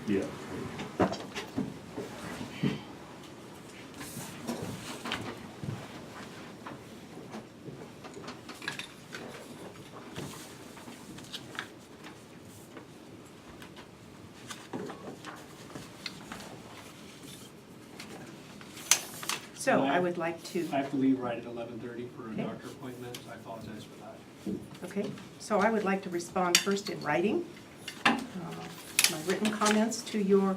Yeah. So I would like to, I have to leave right at 11:30 for a Okay. doctor appointment. I apologize for that. okay, so I would like to respond first in writing. My written comments to your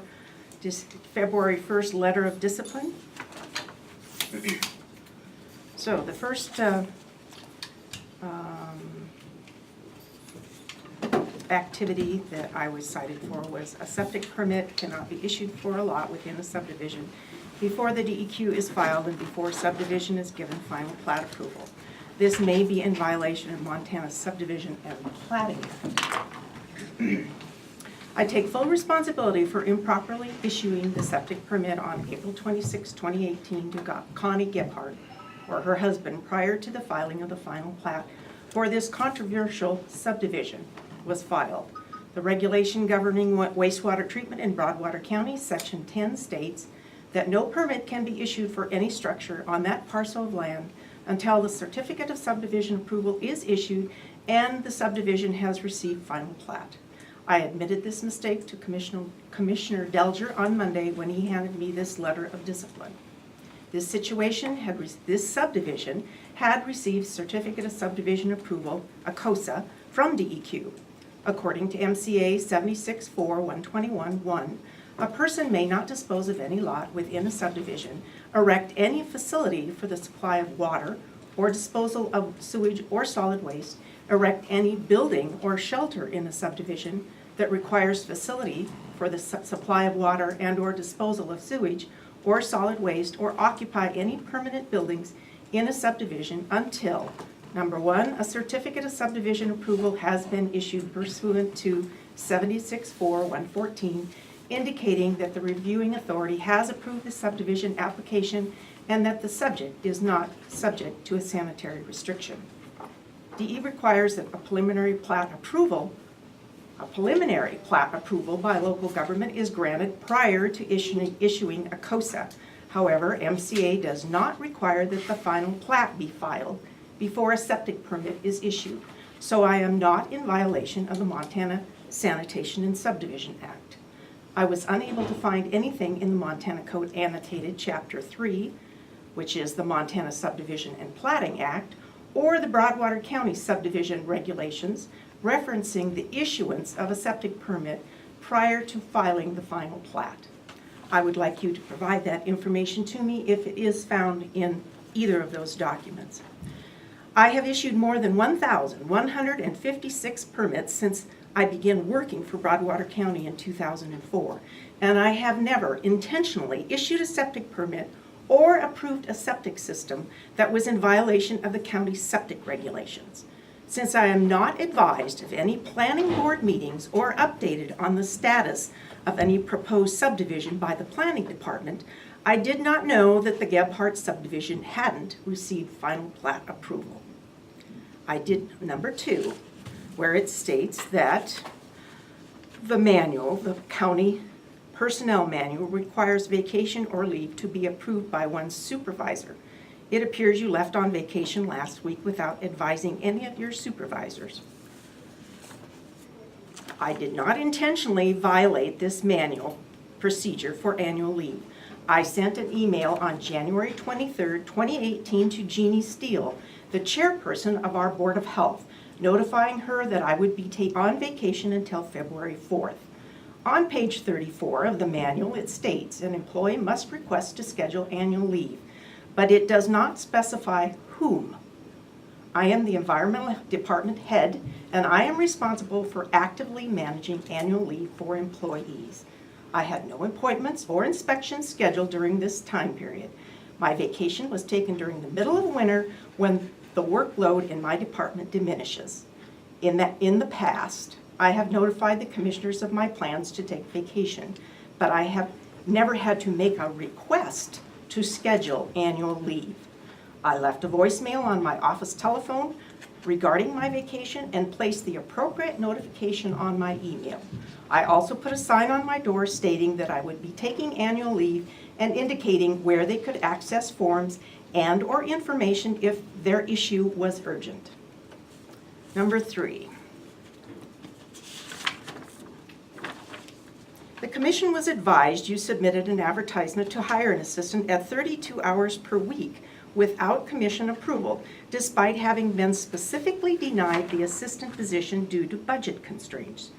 February 1st letter of discipline. So the first activity that I was cited for was a septic permit cannot be issued for a lot within a subdivision before the DEQ is filed and before subdivision is given final plat approval. This may be in violation of Montana's Subdivision and Platting Act. I take full responsibility for improperly issuing the septic permit on April 26, 2018 to Connie Gebhardt or her husband prior to the filing of the final plat for this controversial subdivision was filed. The regulation governing wastewater treatment in Broadwater County, Section 10 states that no permit can be issued for any structure on that parcel of land until the certificate of subdivision approval is issued and the subdivision has received final plat. I admitted this mistake to Commissioner Delger on Monday when he handed me this letter of discipline. This subdivision had received certificate of subdivision approval, a COSA, from DEQ. According to MCA 76-4-121-1, a person may not dispose of any lot within a subdivision, erect any facility for the supply of water or disposal of sewage or solid waste, erect any building or shelter in a subdivision that requires facility for the supply of water and or disposal of sewage or solid waste, or occupy any permanent buildings in a subdivision until, number one, a certificate of subdivision approval has been issued pursuant to 76-4-114, indicating that the reviewing authority has approved the subdivision application and that the subject is not subject to a sanitary restriction. DE requires that a preliminary plat approval by local government is granted prior to issuing a COSA. However, MCA does not require that the final plat be filed before a septic permit is issued. So I am not in violation of the Montana Sanitation and Subdivision Act. I was unable to find anything in the Montana Code Annotated Chapter 3, which is the Montana Subdivision and Platting Act, or the Broadwater County Subdivision Regulations, referencing the issuance of a septic permit prior to filing the final plat. I would like you to provide that information to me if it is found in either of those documents. I have issued more than 1,156 permits since I began working for Broadwater County in 2004, and I have never intentionally issued a septic permit or approved a septic system that was in violation of the county's septic regulations. Since I am not advised of any planning board meetings or updated on the status of any proposed subdivision by the planning department, I did not know that the Gebhardt subdivision hadn't received final plat approval. I did number 2, where it states that the manual, the county personnel manual, requires vacation or leave to be approved by one's supervisor. It appears you left on vacation last week without advising any of your supervisors. I did not intentionally violate this manual procedure for annual leave. I sent an email on January 23rd, 2018 to Jeannie Steele, the chairperson of our Board of Health, notifying her that I would be on vacation until February 4th. On page 34 of the manual, it states an employee must request to schedule annual leave, but it does not specify whom. I am the environmental department head, and I am responsible for actively managing annual leave for employees. I had no appointments or inspections scheduled during this time period. My vacation was taken during the middle of winter when the workload in my department diminishes. In the past, I have notified the commissioners of my plans to take vacation, but I have never had to make a request to schedule annual leave. I left a voicemail on my office telephone regarding my vacation and placed the appropriate notification on my email. I also put a sign on my door stating that I would be taking annual leave and indicating where they could access forms and/or information if their issue was urgent. Number 3. The commission was advised you submitted an advertisement to hire an assistant at 32 hours per week without commission approval, despite having been specifically denied the assistant position due to budget constraints.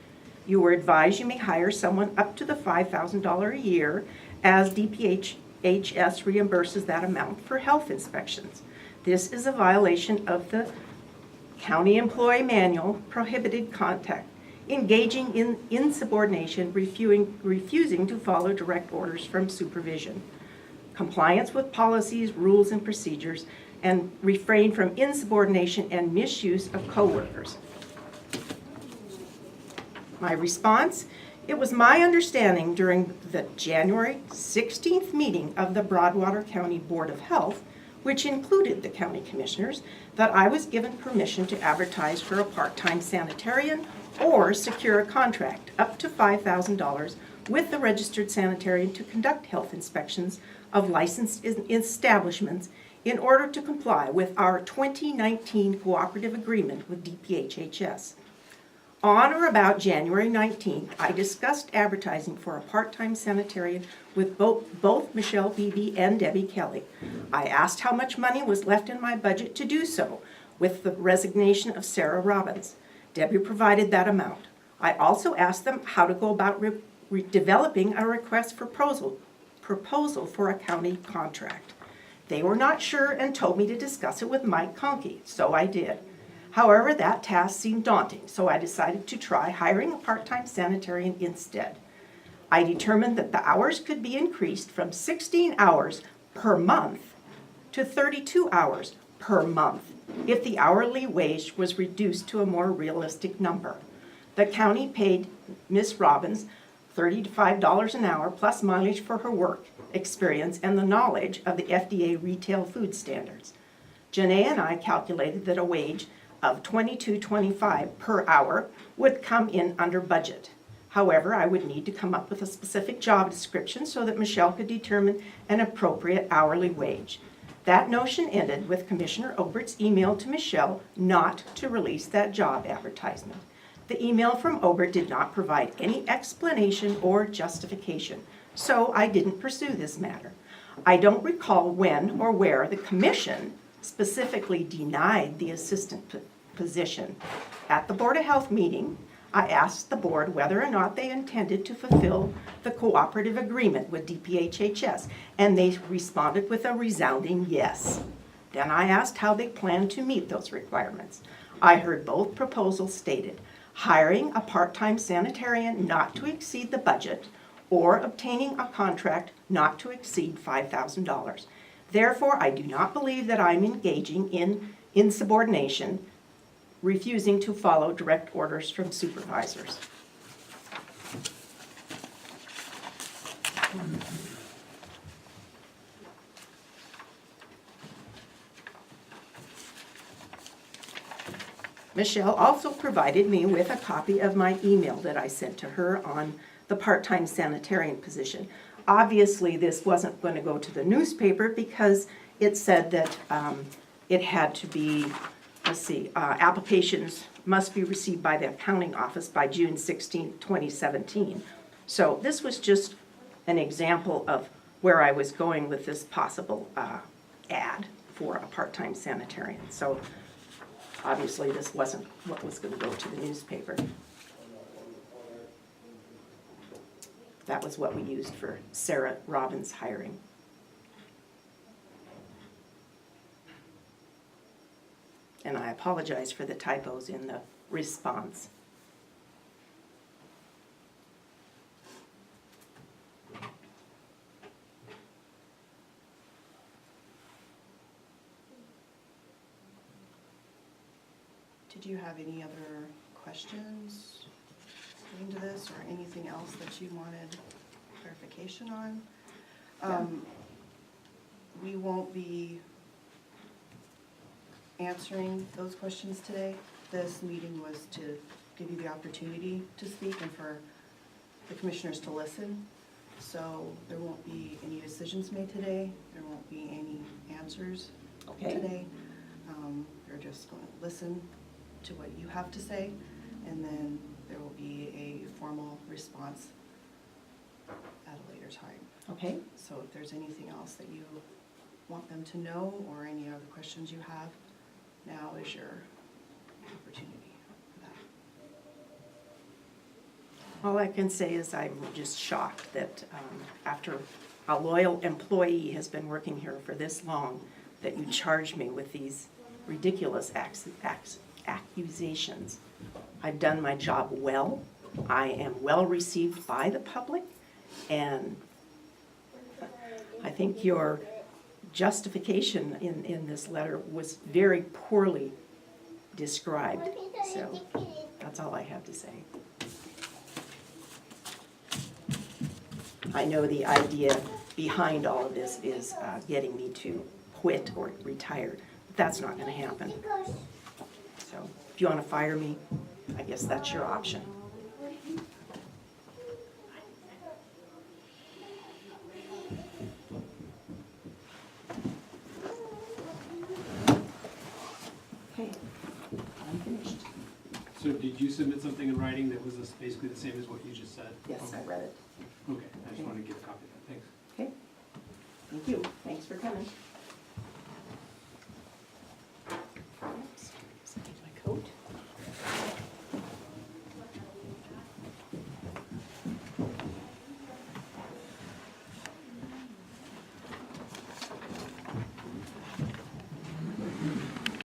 You were advised you may hire someone up to the $5,000 a year as DPHHS reimburses that amount for health inspections. This is a violation of the County Employee Manual, prohibited contact, engaging in insubordination, refusing to follow direct orders from supervision, compliance with policies, rules, and procedures, and refrain from insubordination and misuse of coworkers. My response: it was my understanding during the January 16th meeting of the Broadwater County Board of Health, which included the county commissioners, that I was given permission to advertise for a part-time sanitarian or secure a contract up to $5,000 with the registered sanitarian to conduct health inspections of licensed establishments in order to comply with our 2019 cooperative agreement with DPHHS. On or about January 19th, I discussed advertising for a part-time sanitarian with both Michelle Beebe and Debbie Kelly. I asked how much money was left in my budget to do so with the resignation of Sarah Robbins. Debbie provided that amount. I also asked them how to go about developing a request for proposal for a county contract. They were not sure and told me to discuss it with Mike Conkey, so I did. However, that task seemed daunting, so I decided to try hiring a part-time sanitarian instead. I determined that the hours could be increased from 16 hours per month to 32 hours per month if the hourly wage was reduced to a more realistic number. The county paid Ms. Robbins $35 an hour plus mileage for her work experience and the knowledge of the FDA retail food standards. Janae and I calculated that a wage of $22.25 per hour would come in under budget. However, I would need to come up with a specific job description so that Michelle could determine an appropriate hourly wage. That notion ended with Commissioner Obert's email to Michelle not to release that job advertisement. The email from Obert did not provide any explanation or justification, so I didn't pursue this matter. I don't recall when or where the commission specifically denied the assistant position. At the Board of Health meeting, I asked the board whether or not they intended to fulfill the cooperative agreement with DPHHS, and they responded with a resounding yes. Then I asked how they planned to meet those requirements. I heard both proposals stated: hiring a part-time sanitarian not to exceed the budget, or obtaining a contract not to exceed $5,000. Therefore, I do not believe that I'm engaging in insubordination, refusing to follow direct orders from supervisors. Michelle also provided me with a copy of my email that I sent to her on the part-time sanitarian position. Obviously, this wasn't going to go to the newspaper because it said that it had to be, applications must be received by the accounting office by June 16, 2017. So this was just an example of where I was going with this possible ad for a part-time sanitarian. So obviously, this wasn't what was going to go to the newspaper. That was what we used for Sarah Robbins' hiring. And I apologize for the typos in the response. Did you have any other questions into this or anything else that you wanted clarification on? We won't be answering those questions today. This meeting was to give you the opportunity to speak and for the commissioners to listen. So there won't be any decisions made today. There won't be any answers Okay. today. You're just going to listen to what you have to say, and then there will be a formal response at a later time. Okay, So if there's anything else that you want them to know or any other questions you have, now is your opportunity for that. all I can say is I'm just shocked that after a loyal employee has been working here for this long, that you charge me with these ridiculous accusations. I've done my job well. I am well received by the public, and I think your justification in this letter was very poorly described. So that's all I have to say. I know the idea behind all of this is getting me to quit or retire. That's not going to happen. So if you want to fire me, I guess that's your option. Okay, I'm finished. So did you submit something in writing that was basically the same as what you just said? Yes, I Okay. read it. Okay, I just wanted to get a copy of that, thanks. Okay. Thank you. Thanks for coming.